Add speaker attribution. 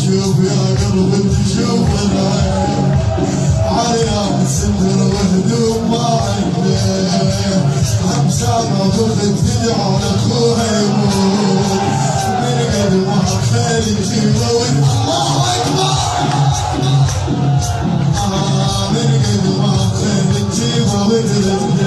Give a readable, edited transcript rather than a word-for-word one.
Speaker 1: شوف يا قلبي تشوف عيال ستر وهدوم ما عنده همسامة ضغط على اخوها يموت من قد ما خالي